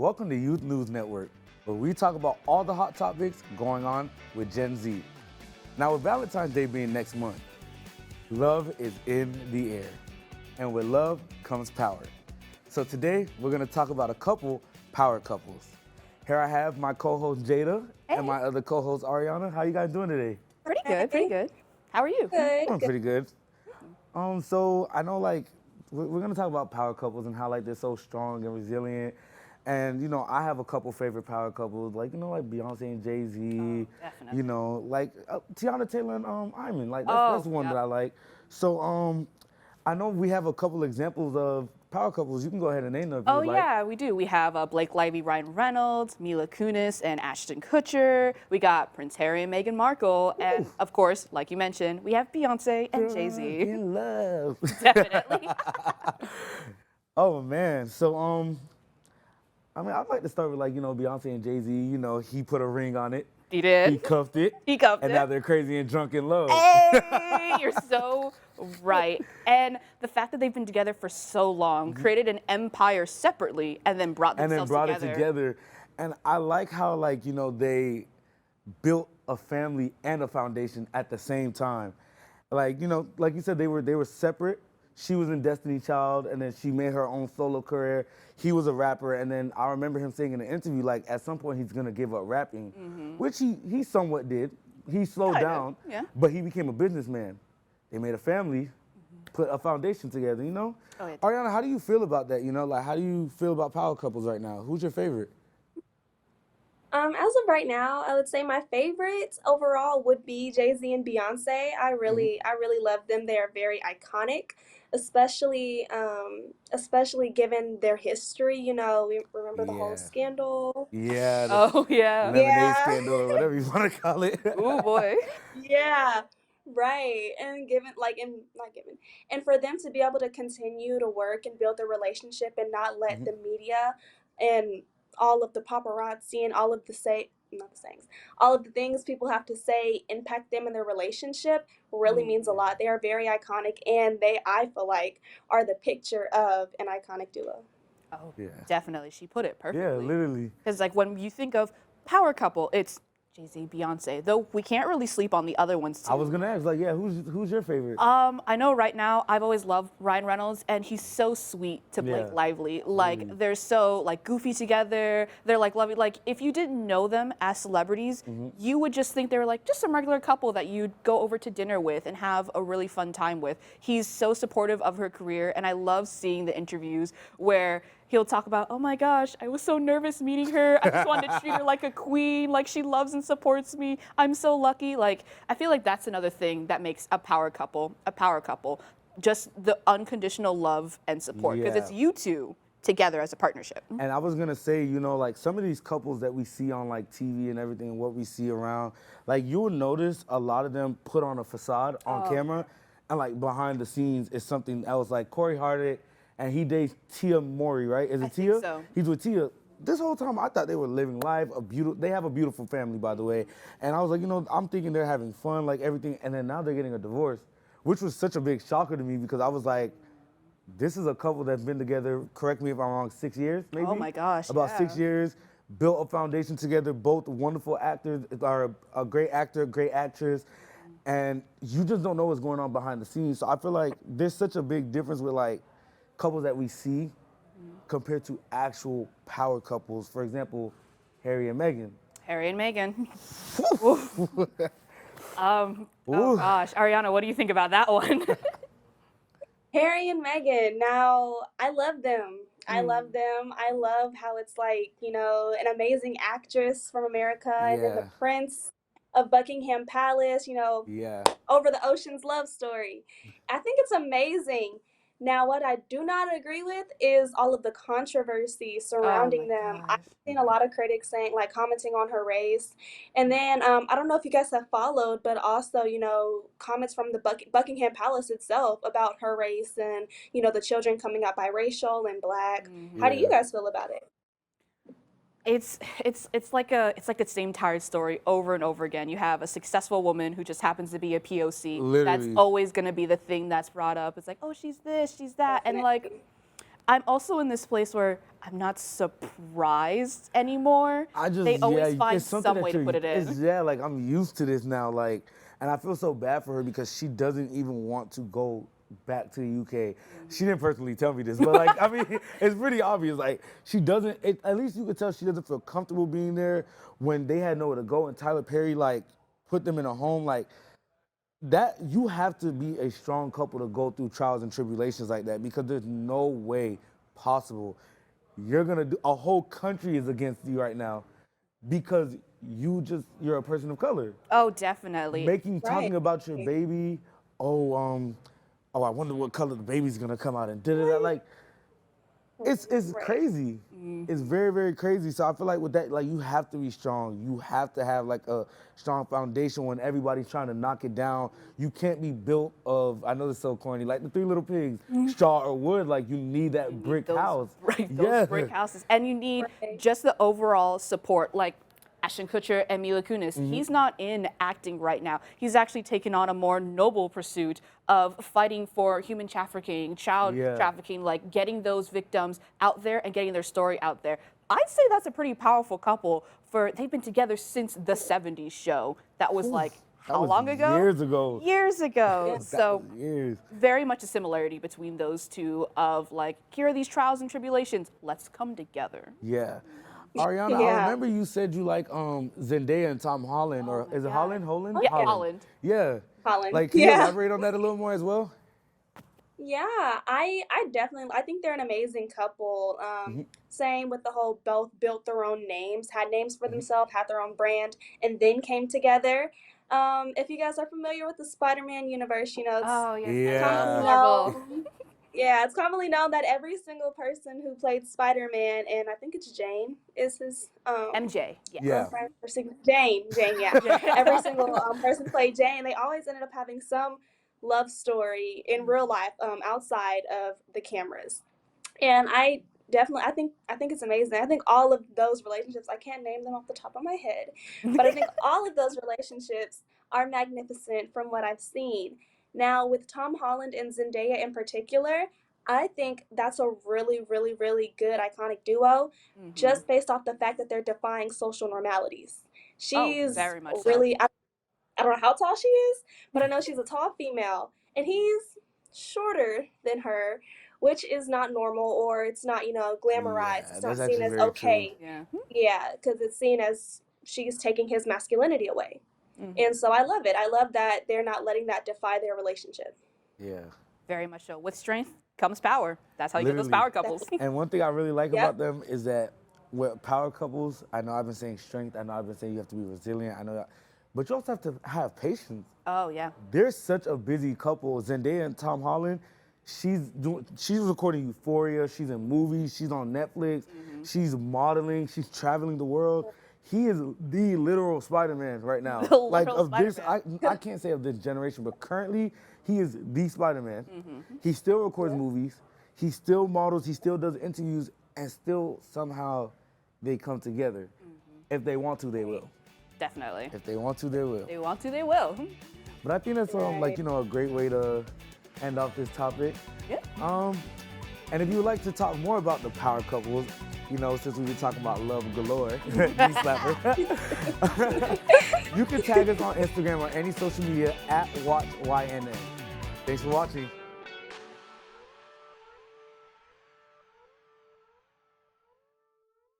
Welcome to Youth News Network, where we talk about all the hot topics going on with Gen Z. Now, with Valentine's Day being next month, love is in the air. And with love comes power. So today, we're gonna talk about a couple power couples. Here I have my co-host Jada and my other co-host Arianna. How you guys doing today? Pretty good, pretty good. How are you? Good. I'm pretty good. So I know we're gonna talk about power couples and how they're so strong and resilient. And I have a couple favorite power couples, like Beyonce and Jay-Z. Oh, definitely. Tiana Taylor and Iman. That's one that I like. So I know we have a couple examples of power couples. You can go ahead and name them if you would like. Yeah, we do. We have Blake Lively, Ryan Reynolds, Mila Kunis, and Ashton Kutcher. We got Prince Harry and Meghan Markle, and of course, like you mentioned, we have Beyonce and Jay-Z. In love. Definitely. Oh man. So I'd like to start with Beyonce and Jay-Z. He put a ring on it. He did. He cuffed it. He cuffed and it. now they're crazy and drunk in love. Hey, you're so right. And the fact that they've been together for so long, created an empire separately, and then brought themselves it together. And I like how they built a family and a foundation at the same time. Like you said, they were separate. She was in Destiny Child, and then she made her own solo career. He was a rapper, and then I remember him saying in an interview, at some point he's gonna give up rapping, which he somewhat did. He slowed down, but he became a businessman. They made a family, put a foundation together, Oh, yeah. Arianna, how do you feel about that? How do you feel about power couples right now? Who's your favorite? As of right now, I would say my favorites overall would be Jay-Z and Beyonce. I really love them. They are very iconic, especially given their history. We remember the whole scandal. Yeah. Oh, yeah. Lemonade scandal or whatever you want to call it. Oh, boy. Yeah, right. And and for them to be able to continue to work and build their relationship and not let the media and all of the paparazzi and all of all of the things people have to say impact them in their relationship really means a lot. They are very iconic, and I feel like, are the picture of an iconic duo. Oh, yeah. Definitely. She put it perfectly. Yeah, literally. Because when you think of power couple, it's Jay-Z, Beyonce, though we can't really sleep on the other ones too. I was gonna ask, who's your favorite? I know right now I've always loved Ryan Reynolds, and he's so sweet to Blake Lively. They're so goofy together. They're lovely. If you didn't know them as celebrities, you would just think they were just some regular couple that you'd go over to dinner with and have a really fun time with. He's so supportive of her career, and I love seeing the interviews where he'll talk about, oh my gosh, I was so nervous meeting her. I just wanted to treat her like a queen, she loves and supports me. I'm so lucky. I feel like that's another thing that makes a power couple. Just the unconditional love and support, because it's you two together as a partnership. And I was gonna say, some of these couples that we see on TV and everything, and what we see around, you'll notice a lot of them put on a facade on camera, and behind the scenes is something else. Corey Hardwick, and he dates Tia Mowry, right? Is it I Tia? think so. He's with Tia. This whole time I thought they were living life. They have a beautiful family, by the way. And I was like, I'm thinking they're having fun, everything. And then now they're getting a divorce, which was such a big shocker to me, because I was like, this is a couple that's been together, correct me if I'm wrong, 6 years, maybe? Oh my gosh, About 6 years, built a foundation together, both wonderful actors, are a great actor, great actress. And you just don't know what's going on behind the scenes. So I feel like there's such a big difference with couples that we see compared to actual power couples. For example, Harry and Meghan. Harry and Meghan. Oh gosh, Arianna, what do you think about that one? Harry and Meghan. Now, I love them. I love them. I love how it's an amazing actress from America, and then the Prince of Buckingham Palace, over the ocean's love story. I think it's amazing. Now, what I do not agree with is all of the controversy surrounding them. I've seen a lot of critics commenting on her race. And then, I don't know if you guys have followed, but also, comments from the Buckingham Palace itself about her race and, the children coming out biracial and Black. How do you guys feel about it? It's like the same tired story over and over again. You have a successful woman who just happens to be a POC. Literally. That's always going to be the thing that's brought up. It's oh, she's this, she's that. And I'm also in this place where I'm not surprised anymore. They always find some way to put it in. Like I'm used to this now, like, and I feel so bad for her because she doesn't even want to go back to the UK. She didn't personally tell me this, but like, I mean, it's pretty obvious. Like, she doesn't, at least you could tell she doesn't feel comfortable being there when they had nowhere to go and Tyler Perry, like, put them in a home. Like, that, you have to be a strong couple to go through trials and tribulations like that because there's no way possible you're gonna do, a whole country is against you right now because you're a person of color. Oh, definitely. Talking about your baby, I wonder what color the baby's gonna come out in. Like, it's crazy. It's very, very crazy. So I feel like with that, like, you have to be strong. You have to have like a strong foundation when everybody's trying to knock it down. You can't be built of, I know this is so corny, like the Three Little Pigs, straw or wood. Like, you need that brick house. Right, those brick houses. And you need just the overall support. Like, Ashton Kutcher and Mila Kunis. He's not in acting right now. He's actually taken on a more noble pursuit of fighting for human trafficking, child trafficking, like getting those victims out there and getting their story out there. I'd say that's a pretty powerful couple they've been together since the 70s show. That was like, how long ago? Years ago. Years ago. So years. Very much a similarity between those two of like, here are these trials and tribulations. Let's come together. Yeah. Arianna, I remember you said you like Zendaya and Tom Holland, or is it Holland? Yeah, Holland. Yeah. Holland. Like, can you elaborate on that a little more as well? Yeah, I definitely, I think they're an amazing couple. Same with the whole both built their own names, had names for themselves, had their own brand, and then came together. If you guys are familiar with the Spider-Man universe, you know, it's commonly known that every single person who played Spider-Man, and I think it's Jane is his MJ, Jane, every single person played Jane. They always ended up having some love story in real life outside of the cameras, and I think it's amazing. I think all of those relationships, I can't name them off the top of my head, but I think all of those relationships are magnificent from what I've seen. Now, with Tom Holland and Zendaya in particular, I think that's a really, really, really good iconic duo, just based off the fact that they're defying social normalities. She's very much really, I don't know how tall she is, but I know she's a tall female, and he's shorter than her, which is not normal, or it's not, glamorized. It's not seen as okay. Yeah, because it's seen as she's taking his masculinity away. And so I love it. I love that they're not letting that defy their relationship. Yeah. Very much so. With strength comes power. That's how you get those power couples. And one thing I really like about them is that with power couples, I know I've been saying strength, I know I've been saying you have to be resilient, I know that, but you also have to have patience. Oh, yeah. They're such a busy couple. Zendaya and Tom Holland, she's recording Euphoria, she's in movies, she's on Netflix, she's modeling, she's traveling the world. He is the literal Spider-Man right now. Like of this, I can't say of this generation, but currently he is the Spider-Man. He still records movies, he still models, he still does interviews, and still somehow they come together. If they want to, they will. Definitely. If they want to, they will. If they want to, they will. But I think that's a great way to end off this topic. Yeah. And if you would like to talk more about the power couples, since we were talking about love galore, knee slapper, you can tag us on Instagram or any social media at WatchYNN. Thanks for watching.